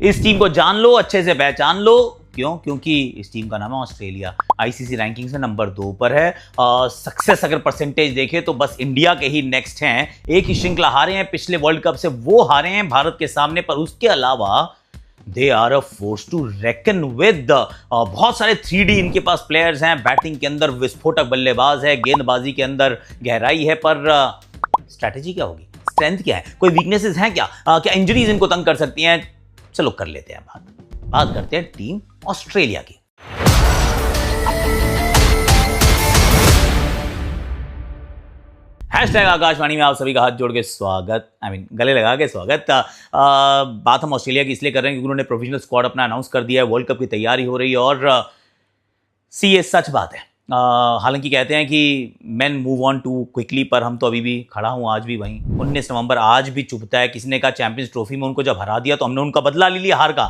इस टीम को जान लो, अच्छे से पहचान लो। क्यों? क्योंकि इस टीम का नाम है ऑस्ट्रेलिया। आईसीसी रैंकिंग्स में नंबर 2 पर है। सक्सेस अगर परसेंटेज देखें तो बस इंडिया के ही नेक्स्ट हैं। एक ही श्रृंखला हारे हैं पिछले वर्ल्ड कप से, वो हारे हैं भारत के सामने, पर उसके अलावा they are a force to reckon with. बहुत सारे 3D इनके पास प्लेयर्स हैं। बैटिंग के अंदर विस्फोटक बल्लेबाज है, गेंदबाजी के अंदर गहराई है, पर स्ट्रैटेजी क्या होगी? स्ट्रेंथ क्या है? कोई वीकनेसेस हैं क्या? क्या इंजरीज इनको तंग कर सकती हैं? चलो कर लेते हैं बात करते हैं टीम ऑस्ट्रेलिया की। हैशटैग आकाशवाणी में आप सभी का हाथ जोड़ के स्वागत, गले लगा के स्वागत। बात हम ऑस्ट्रेलिया की इसलिए कर रहे हैं क्योंकि उन्होंने प्रोविजनल स्क्वाड अपना अनाउंस कर दिया है। वर्ल्ड कप की तैयारी हो रही है और ये सच बात है। हालांकि कहते हैं कि man move on too quickly, पर हम तो अभी भी खड़ा हूं आज भी वहीं। 19 नवंबर आज भी चुभता है। किसी ने कहा चैंपियंस ट्रॉफी में उनको जब हरा दिया तो हमने उनका बदला ले लिया हार का।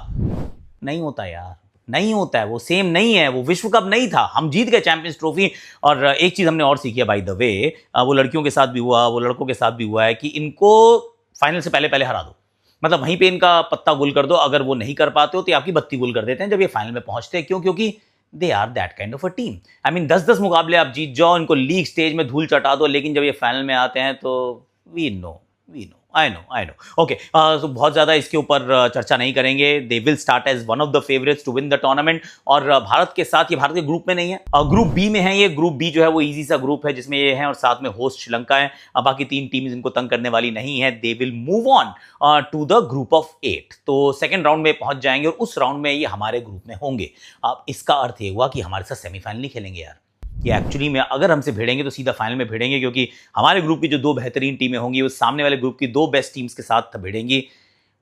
नहीं होता यार, नहीं होता है। वो सेम नहीं है, वो विश्व कप नहीं था। हम जीत गए चैंपियंस ट्रॉफी। और एक चीज हमने और सीखी है बाय द वे, वो लड़कियों के साथ भी हुआ, वो लड़कों के साथ भी हुआ है कि इनको फाइनल से पहले हरा दो, मतलब वहीं पे इनका पत्ता गुल कर दो। अगर वो नहीं कर पाते हो तो आपकी बत्ती गुल कर देते हैं जब ये फाइनल में पहुंचते हैं। क्यों? क्योंकि they are that kind of a team. 10-10 मुकाबले आप जीत जाओ, इनको लीग स्टेज में धूल चटा दो, लेकिन जब ये फाइनल में आते हैं तो we know I know. Okay, तो बहुत ज्यादा इसके ऊपर चर्चा नहीं करेंगे। They will start as one of the favourites to win the tournament. और भारत के साथ, ये भारत के ग्रुप में नहीं है, ग्रुप बी में है। ये ग्रुप बी जो है वो इजी सा ग्रुप है जिसमें ये है और साथ में होस्ट श्रीलंका है। बाकी 3 टीम्स इनको तंग करने वाली नहीं है। They will move on to the group of 8, तो सेकंड राउंड में पहुंच जाएंगे और उस राउंड में ये हमारे ग्रुप में होंगे। अब इसका अर्थ ये हुआ कि हमारे साथ सेमीफाइनल नहीं खेलेंगे यार। ये एक्चुअली में अगर हमसे भिड़ेंगे तो सीधा फाइनल में भिड़ेंगे, क्योंकि हमारे ग्रुप की जो 2 बेहतरीन टीमें होंगी वो सामने वाले ग्रुप की 2 बेस्ट टीम्स के साथ भिड़ेंगी।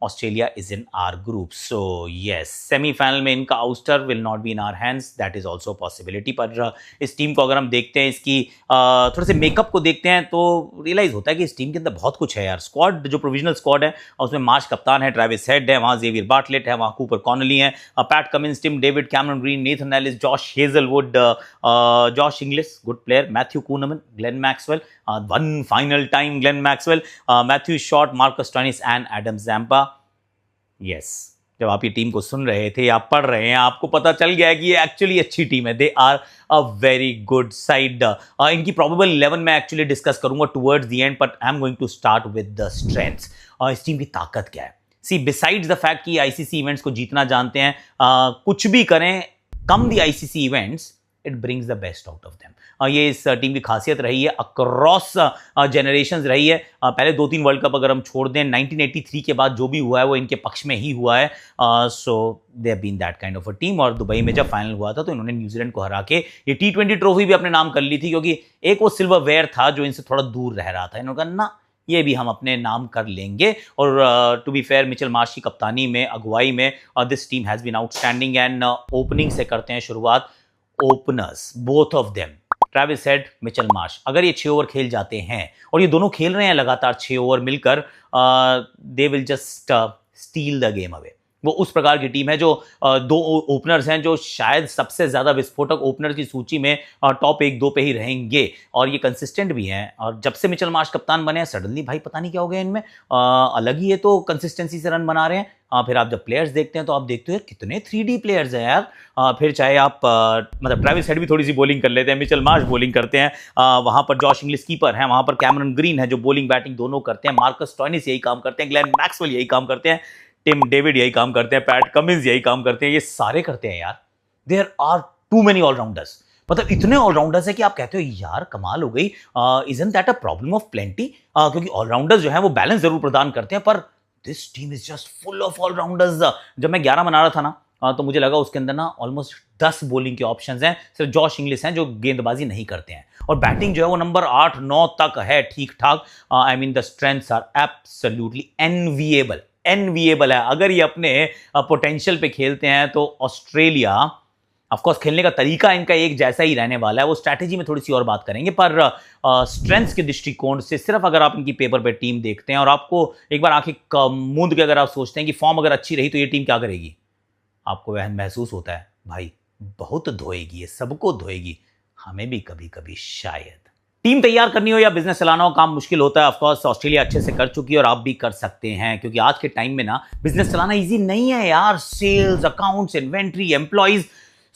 Australia is in our group, so yes, semifinal में इनका ouster will not be in our hands, that is also possibility. पर इस टीम को अगर हम देखते हैं, इसकी थोड़े से मेकअप को देखते हैं तो रियलाइज होता है कि इस टीम के अंदर बहुत कुछ है यार। स्क्वाड जो प्रोविजनल स्क्वाड है उसमें मार्श कप्तान है, ट्रेविस हेड है, वहाँ जेवियर बार्टलेट है, वहाँ कूपर कॉनली है, Pat Cummins, Tim David, Cameron Green, Nathan Ellis, Josh Hazlewood, Josh Inglis, good player, Matthew Kuhnemann, Glenn Maxwell, one final time Glenn Maxwell, Matthew Short, Marcus Stoinis and Adam Zampa. Yes, जब आप ये team को सुन रहे थे या पढ़ रहे हैं, आपको पता चल गया है कि ये एक्चुअली अच्छी टीम है। They are a very good side. इनकी प्रोबेबल 11 मैं एक्चुअली डिस्कस करूंगा towards the end, but I am going to start with the strengths. इस टीम की ताकत क्या है? सी, बिसाइड्स द फैक्ट कि आईसीसी इवेंट्स को जीतना जानते हैं, कुछ भी करें come the ICC events, it brings the best out of them. ये इस टीम की खासियत रही है, अक्रॉस जनरेशंस रही है। पहले 2-3 वर्ल्ड कप अगर हम छोड़ दें, 1983 के बाद जो भी हुआ है वो इनके पक्ष में ही हुआ है। So they have been that kind of a team. और दुबई में जब फाइनल हुआ था तो इन्होंने न्यूजीलैंड को हरा के ये T20 ट्रॉफी भी अपने नाम कर ली थी, क्योंकि एक वो सिल्वर वेयर था जो इनसे थोड़ा दूर रह रहा था। इन्होंने कहा ना, ये भी हम अपने नाम कर लेंगे। और to be fair, Mitchell Marsh की कप्तानी में, अगुवाई में, this team has been outstanding. And opening से करते हैं शुरुआत। Openers, both of them, Travis Head, Mitchell Marsh, अगर ये 6 ओवर खेल जाते हैं, और ये दोनों खेल रहे हैं लगातार 6 ओवर मिलकर, they will just steel the game away. वो उस प्रकार की टीम है जो 2 ओपनर्स हैं जो शायद सबसे ज्यादा विस्फोटक ओपनर की सूची में टॉप 1-2 पे ही रहेंगे, और ये कंसिस्टेंट भी हैं। और जब से मिचेल मार्श कप्तान बने हैं, सडनली भाई पता नहीं क्या हो गया इनमें, अलग ही है, तो कंसिस्टेंसी से रन बना रहे हैं। फिर आप जब प्लेयर्स देखते हैं तो आप देखते हो यार कितने 3D प्लेयर्स हैं यार। फिर चाहे आप मतलब ट्रेविस हेड भी थोड़ी सी बॉलिंग कर लेते हैं, मिचेल मार्श बॉलिंग करते हैं, वहां पर जॉश इंग्लिश कीपर हैं, वहां पर कैमरन ग्रीन है जो बॉलिंग बैटिंग दोनों करते हैं, मार्कस टॉइनिस यही काम करते हैं, ग्लेन मैक्सवेल यही काम करते हैं, टिम डेविड यही काम करते हैं, पैट कमिंस यही काम करते हैं, ये सारे करते हैं यार। There are too many allrounders, मतलब इतने ऑलराउंडर्स है कि आप कहते हो यार कमाल हो गई। Isn't that a problem of plenty? क्योंकि ऑलराउंडर्स जो है वो बैलेंस जरूर प्रदान करते हैं, पर this team is just full of allrounders. जब मैं 11 बना रहा था ना, तो मुझे लगा उसके अंदर ना ऑलमोस्ट 10 बॉलिंग के ऑप्शंस हैं। सिर्फ जॉश इंग्लिश हैं जो गेंदबाजी नहीं करते हैं, और बैटिंग जो है वो नंबर 8-9 तक है ठीक ठाक। The strengths are absolutely enviable है। अगर ये अपने पोटेंशियल पे खेलते हैं तो ऑस्ट्रेलिया, ऑफकोर्स खेलने का तरीका इनका एक जैसा ही रहने वाला है, वो स्ट्रैटेजी में थोड़ी सी और बात करेंगे, पर स्ट्रेंथ्स के दृष्टिकोण से सिर्फ अगर आप इनकी पेपर पे टीम देखते हैं और आपको एक बार आंखें मूंद के अगर आप सोचते हैं कि फॉर्म अगर अच्छी रही तो ये टीम क्या करेगी, आपको वह महसूस होता है भाई बहुत धोएगी, ये सबको धोएगी, हमें भी कभी कभी शायद। टीम तैयार करनी हो या बिजनेस चलाना हो, काम मुश्किल होता है। ऑफ कोर्स ऑस्ट्रेलिया अच्छे से कर चुकी है और आप भी कर सकते हैं, क्योंकि आज के टाइम में ना बिजनेस चलाना इजी नहीं है यार। सेल्स, अकाउंट्स, इन्वेंट्री, एम्प्लॉइज,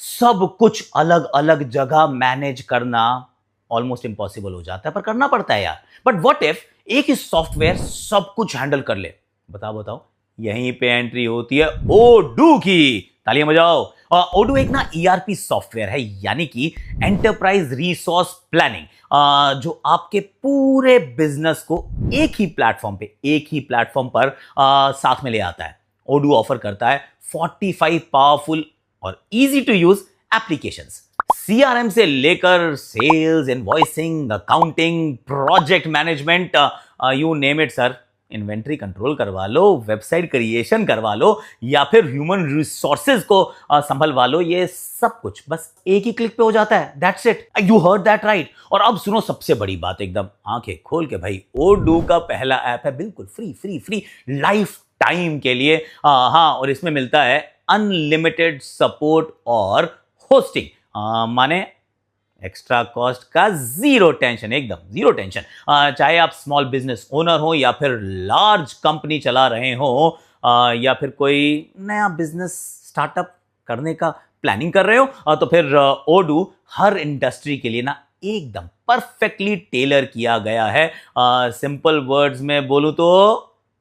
सब कुछ अलग अलग जगह मैनेज करना ऑलमोस्ट इंपॉसिबल हो जाता है, पर करना पड़ता है यार। बट व्हाट इफ एक ही सॉफ्टवेयर सब कुछ हैंडल कर ले? बताओ, यहीं पे एंट्री होती है ओडू की। तालियां बजाओ। ओडू एक ना ईआरपी सॉफ्टवेयर है, यानी कि एंटरप्राइज रिसोर्स प्लानिंग, जो आपके पूरे बिजनेस को एक ही प्लेटफॉर्म पर साथ में ले आता है। ओडू ऑफर करता है 45 पावरफुल और easy to use applications. CRM से लेकर sales, invoicing, accounting, project management, you name it sir. Inventory control करवा लो, वेबसाइट क्रिएशन करवा लो, या फिर ह्यूमन रिसोर्सेज को संभलवा लो, ये सब कुछ बस एक ही क्लिक पे हो जाता है। That's it, you heard that right. और अब सुनो सबसे बड़ी बात, एकदम आंखें खोल के भाई, ओडू का पहला ऐप है बिल्कुल फ्री लाइफ टाइम के लिए। हाँ, और इसमें मिलता है अनलिमिटेड सपोर्ट और होस्टिंग, माने एक्स्ट्रा कॉस्ट का जीरो टेंशन, एकदम जीरो टेंशन। चाहे आप स्मॉल बिजनेस ओनर हो या फिर लार्ज कंपनी चला रहे हो, या फिर कोई नया बिजनेस स्टार्टअप करने का प्लानिंग कर रहे हो, तो फिर ओडू हर इंडस्ट्री के लिए ना एकदम परफेक्टली टेलर किया गया है। सिंपल वर्ड्स में बोलूं तो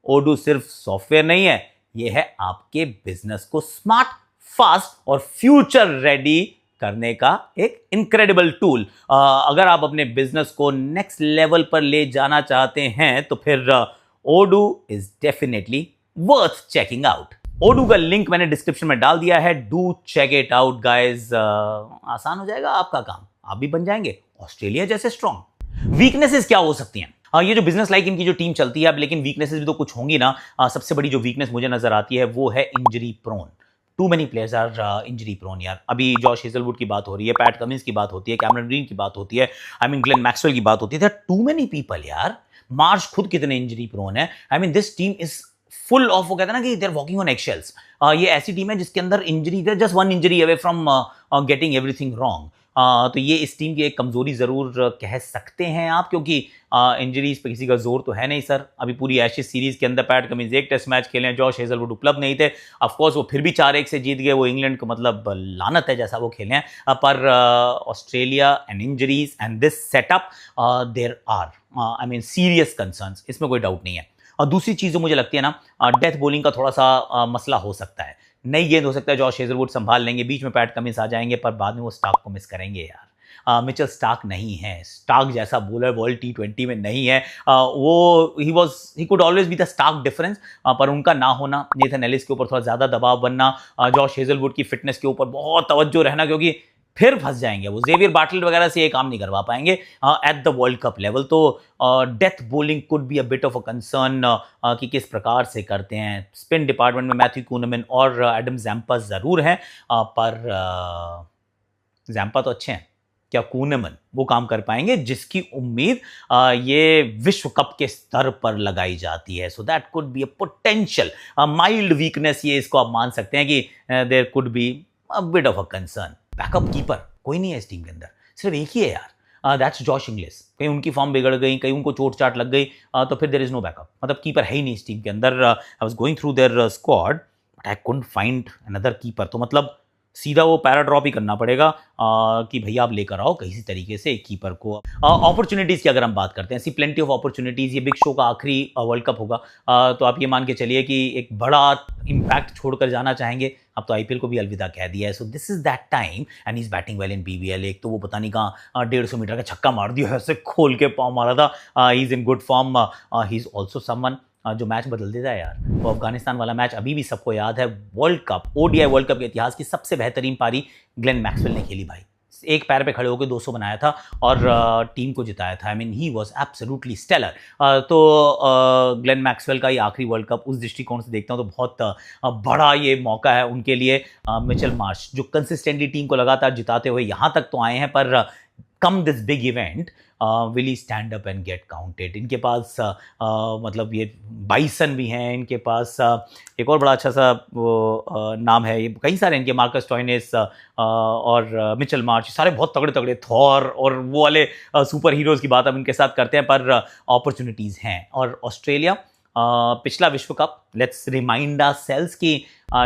ओडू सिर्फ सॉफ्टवेयर नहीं है, ये है आपके बिजनेस को स्मार्ट, फास्ट और फ्यूचर रेडी करने का एक इनक्रेडिबल टूल। अगर आप अपने बिजनेस को नेक्स्ट लेवल पर ले जाना चाहते हैं तो फिर Odoo is definitely worth checking out. Odoo का लिंक मैंने डिस्क्रिप्शन में डाल दिया है, do check it out guys. आसान हो जाएगा आपका काम, आप भी बन जाएंगे ऑस्ट्रेलिया जैसे स्ट्रॉन्ग। वीकनेसेस क्या हो सकती हैं? ये जो बिजनेस लाइक इनकी जो टीम चलती है अब, लेकिन वीकनेसेस भी तो कुछ होंगी ना। सबसे बड़ी जो वीकनेस मुझे नजर आती है वो है injury prone. Too many players are injury prone यार। अभी जॉश हेजलवुड की बात हो रही है, पैट कमिंस की बात होती है, कैमरन ग्रीन की बात होती है, ग्लेन मैक्सवेल की बात होती है। टू मेनी पीपल यार। मार्श खुद कितने इंजरी प्रोन है। This team is full of, वो कहते हैं ना कि they are walking on eggshells. ये ऐसी टीम है जिसके अंदर injury, just one injury away from getting everything wrong. तो ये इस टीम की एक कमजोरी जरूर कह सकते हैं आप, क्योंकि इंजरीज पे किसी का जोर तो है नहीं सर। अभी पूरी एशेज सीरीज के अंदर पैट कमिंस एक टेस्ट मैच खेले हैं, जॉश हेजलवुड उपलब्ध नहीं थे। ऑफ कोर्स वो फिर भी 4-1 से जीत गए। वो इंग्लैंड को मतलब लानत है जैसा वो खेले हैं, पर Australia and injuries and this setup, there are serious concerns, इसमें कोई डाउट नहीं है। और दूसरी चीज जो मुझे लगती है ना, डेथ बॉलिंग का थोड़ा सा मसला हो सकता है। नई गेंद हो सकता है जॉश हेजलवुड संभाल लेंगे, बीच में पैट कमिंस आ जाएंगे, पर बाद में वो स्टार्क को मिस करेंगे यार। मिचेल स्टार्क नहीं है, स्टार्क जैसा बॉलर वर्ल्ड T20 में नहीं है। वो he could always be the stark difference, पर उनका ना होना, नेथन एलिस के ऊपर थोड़ा ज्यादा दबाव बनना, जॉश हेजलवुड की फिटनेस के ऊपर बहुत तवज्जो रहना, क्योंकि फिर फंस जाएंगे वो। जेवियर बाटल वगैरह से ये काम नहीं करवा पाएंगे at the world cup level. तो death bowling could be a bit of a concern कि किस प्रकार से करते हैं। स्पिन डिपार्टमेंट में मैथ्यू कूनमैन और एडम जैम्पा जरूर हैं, पर जैम्पा तो अच्छे हैं, क्या कूनमैन वो काम कर पाएंगे जिसकी उम्मीद ये विश्व कप के स्तर पर लगाई जाती है। So that could be a potential mild weakness, ये इसको आप मान सकते हैं कि there could be a bit of a concern. Backup keeper कोई नहीं है इस टीम के अंदर, सिर्फ एक ही है यार, दैट्स जॉश इंग्लिश। कहीं उनकी फॉर्म बिगड़ गई, कहीं उनको चोट चाट लग गई, तो फिर देयर इज नो बैकअप। मतलब कीपर है ही नहीं इस टीम के अंदर। I was going through their squad but I couldn't find another keeper. तो मतलब सीधा वो पैरा ड्रॉप ही करना पड़ेगा कि भैया आप लेकर आओ किसी तरीके से एक कीपर को। अपॉर्चुनिटीज़ की अगर हम बात करते हैं, सी प्लेंटी ऑफ अपॉर्चुनिटीज़। ये बिग शो का आखिरी वर्ल्ड कप होगा, तो आप ये मान के चलिए कि एक बड़ा इम्पैक्ट छोड़कर जाना चाहेंगे। अब तो आईपीएल को भी अलविदा कह दिया है। So this is that time and he is batting well in BBL. एक तो वो पता नहीं कहाँ 150 मीटर का छक्का मार दिया, ऐसे खोल के पाँव मारा था। He is in good form. He is also someone जो मैच बदल देता है यार। वो अफगानिस्तान वाला मैच अभी भी सबको याद है। World cup, ODI world cup के इतिहास की सबसे बेहतरीन पारी ग्लेन मैक्सवेल ने खेली भाई। एक पैर पे खड़े होकर 200 बनाया था और टीम को जिताया था। He was absolutely stellar. तो ग्लेन मैक्सवेल का ये आखिरी वर्ल्ड कप उस दृष्टिकोण से देखता हूँ तो बहुत बड़ा ये मौका है उनके लिए। मिचेल मार्श जो कंसिस्टेंटली टीम को लगातार जिताते हुए यहाँ तक तो आए हैं, पर come this big event will he stand up and get counted. इनके पास मतलब ये बाइसन भी हैं, इनके पास एक और बड़ा अच्छा सा वो नाम है, ये कई सारे इनके, मार्कस स्टोइनिस और मिचेल मार्च, सारे बहुत तगड़े तगड़े, थॉर और वो वाले सुपर हीरोज़ की बात हम इनके साथ करते हैं, पर अपॉर्चुनिटीज़ हैं। और ऑस्ट्रेलिया पिछला विश्व कप, लेट्स रिमाइंड आवरसेल्व्स कि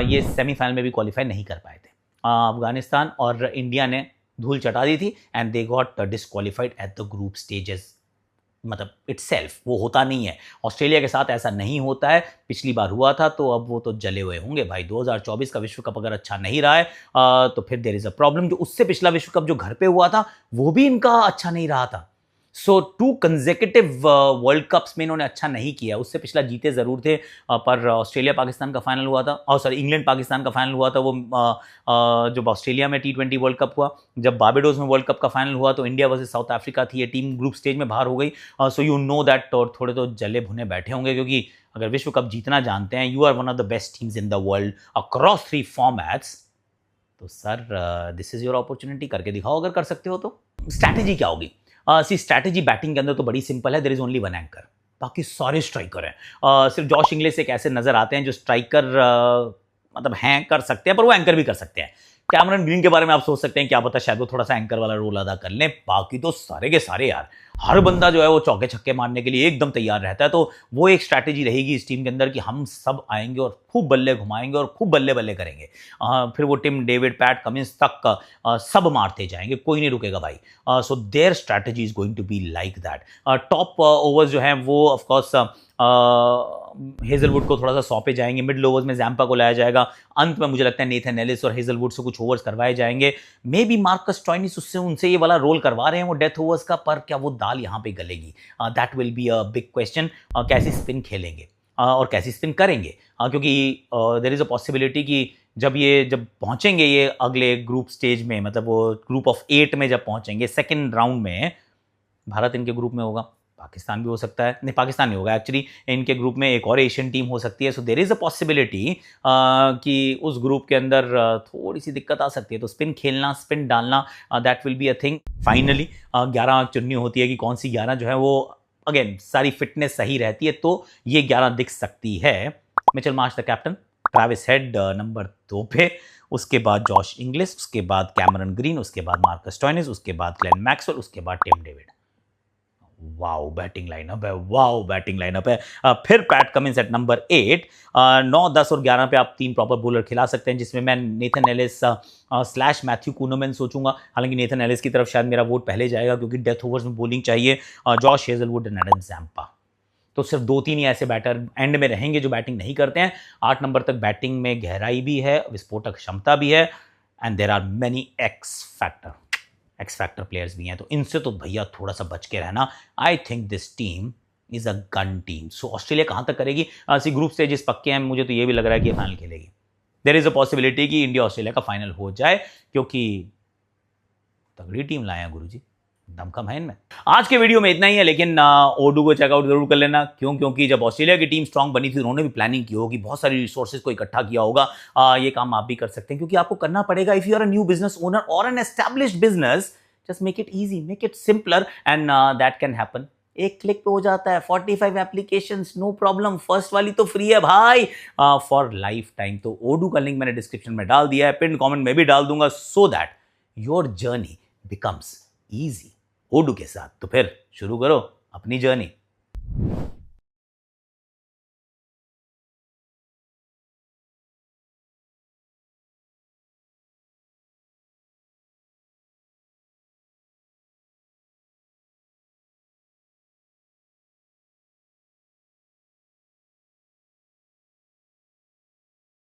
ये सेमीफाइनल में भी क्वालिफाई नहीं कर पाए थे। अफगानिस्तान और इंडिया ने धूल चटा दी थी and they got disqualified at the group stages. मतलब इटसेल्फ वो होता नहीं है, ऑस्ट्रेलिया के साथ ऐसा नहीं होता है। पिछली बार हुआ था तो अब वो तो जले हुए होंगे भाई। 2024 का विश्व कप अगर अच्छा नहीं रहा है तो फिर देयर इज अ प्रॉब्लम। जो उससे पिछला विश्व कप जो घर पे हुआ था वो भी इनका अच्छा नहीं रहा था। सो 2 कंसेक्यूटिव वर्ल्ड कप्स में इन्होंने अच्छा नहीं किया। उससे पिछला जीते ज़रूर थे पर ऑस्ट्रेलिया पाकिस्तान का फाइनल हुआ था, और सॉरी इंग्लैंड पाकिस्तान का फाइनल हुआ था वो जब ऑस्ट्रेलिया में T20 वर्ल्ड कप हुआ। जब बारबाडोस में वर्ल्ड कप का फाइनल हुआ तो इंडिया वर्सेस साउथ अफ्रीका थी, ये टीम ग्रुप स्टेज में बाहर हो गई। सो यू नो दैट, और थोड़े तो जले भुने बैठे होंगे, क्योंकि अगर विश्व कप जीतना जानते हैं, you are one of the best teams in the world across 3 formats, तो sir this is your opportunity, करके दिखाओ अगर कर सकते हो तो। स्ट्रैटेजी क्या होगी? सी स्ट्रैटेजी बैटिंग के अंदर तो बड़ी सिंपल है, there is only one anchor, बाकी सारे स्ट्राइकर हैं। सिर्फ जॉश इंग्लिश एक ऐसे नजर आते हैं जो स्ट्राइकर मतलब हैं, कर सकते हैं, पर वो एंकर भी कर सकते हैं। कैमरन ग्रीन के बारे में आप सोच सकते हैं, क्या पता शायद वो थोड़ा सा एंकर वाला रोल अदा कर लें, बाकी तो सारे के सारे यार, हर बंदा जो है वो चौके छक्के मारने के लिए एकदम तैयार रहता है। तो वो एक स्ट्रैटेजी रहेगी इस टीम के अंदर कि हम सब आएंगे और खूब बल्ले घुमाएंगे और खूब बल्ले बल्ले करेंगे। फिर वो टिम डेविड, पैट कमिंस तक सब मारते जाएंगे, कोई नहीं रुकेगा भाई। So their strategy is going to be like that. Top overs जो हैं वो ऑफकोर्स हेजलवुड को थोड़ा सा सौंपे जाएंगे, मिडिल ओवर्स में जैम्पा को लाया जाएगा, अंत में मुझे लगता है नेथन एलिस और हेजलवुड से कुछ ओवर्स करवाए जाएंगे। मे बी मार्कस स्टोइनिस उससे उनसे ये वाला रोल करवा रहे हैं वो डेथ ओवर्स का, पर क्या वो दाल यहाँ पे गलेगी? That will be a big question. कैसी स्पिन खेलेंगे और कैसी स्पिन करेंगे, क्योंकि देयर इज अ पॉसिबिलिटी कि जब पहुंचेंगे ये अगले ग्रुप स्टेज में, मतलब वो ग्रुप ऑफ 8 में जब पहुंचेंगे सेकेंड राउंड में, भारत इनके ग्रुप में होगा, पाकिस्तान भी हो सकता है, नहीं पाकिस्तान नहीं होगा एक्चुअली, इनके ग्रुप में एक और एशियन टीम हो सकती है। So there is a possibility कि उस ग्रुप के अंदर थोड़ी सी दिक्कत आ सकती है। तो स्पिन खेलना, स्पिन डालना, that will be a thing. Finally 11 चुननी होती है कि कौन सी 11 जो है वो, अगेन सारी फिटनेस सही रहती है तो ये 11 दिख सकती है। Mitchell Marsh the captain, Travis head number 2 पे, उसके बाद जॉश इंग्लिश, उसके बाद कैमरन ग्रीन, उसके बाद मार्कस स्टोइनिस, उसके बाद ग्लेन मैक्सवेल, उसके बाद Tim David. Wow batting lineup है, वाओ बैटिंग लाइनअप है। फिर पैट कमिंस एट नंबर 8। 9, 10 और 11 पे आप 3 प्रॉपर बॉलर खिला सकते हैं, जिसमें मैं नेथन एलिस स्लैश मैथ्यू कूनोमैन सोचूंगा। हालांकि नेथन एलिस की तरफ शायद मेरा वोट पहले जाएगा, क्योंकि डेथ ओवर्स में बॉलिंग चाहिए। Josh Hazlewood and Adam Zampa, तो सिर्फ 2-3 ही ऐसे बैटर एंड में रहेंगे जो बैटिंग नहीं करते हैं। 8 नंबर तक बैटिंग में गहराई भी है, विस्फोटक क्षमता भी है, and there are many X factor players भी हैं। तो इनसे तो भैया थोड़ा सा बच के रहना। I think this team is a gun team. So Australia कहां तक करेगी? ग्रुप स्टेजेस पक्के हैं, मुझे तो ये भी लग रहा है कि ये फाइनल खेलेगी। देयर इज अ पॉसिबिलिटी कि इंडिया ऑस्ट्रेलिया का फाइनल हो जाए, क्योंकि तगड़ी टीम लाए हैं गुरुजी, दमखम है इनमें। आज के वीडियो में इतना ही है, लेकिन ओडू को चेकआउट जरूर कर लेना। क्योंकि जब ऑस्ट्रेलिया की टीम स्ट्रांग बनी थी, उन्होंने भी प्लानिंग की होगी, बहुत सारी रिसोर्सेज को इकट्ठा किया होगा। ये काम आप भी कर सकते हैं, क्योंकि आपको करना पड़ेगा। If you are a new business owner और an established business, just make it easy, make it simpler, and that can happen. एक क्लिक पे हो जाता है। 45 एप्लीकेशंस, नो प्रॉब्लम। फर्स्ट वाली तो फ्री है भाई, फॉर लाइफ टाइम। तो ओडू का लिंक मैंने डिस्क्रिप्शन में डाल दिया है, पिन कमेंट में भी डाल दूंगा, so that your journey becomes easy Odoo के साथ। तो फिर शुरू करो अपनी जर्नी।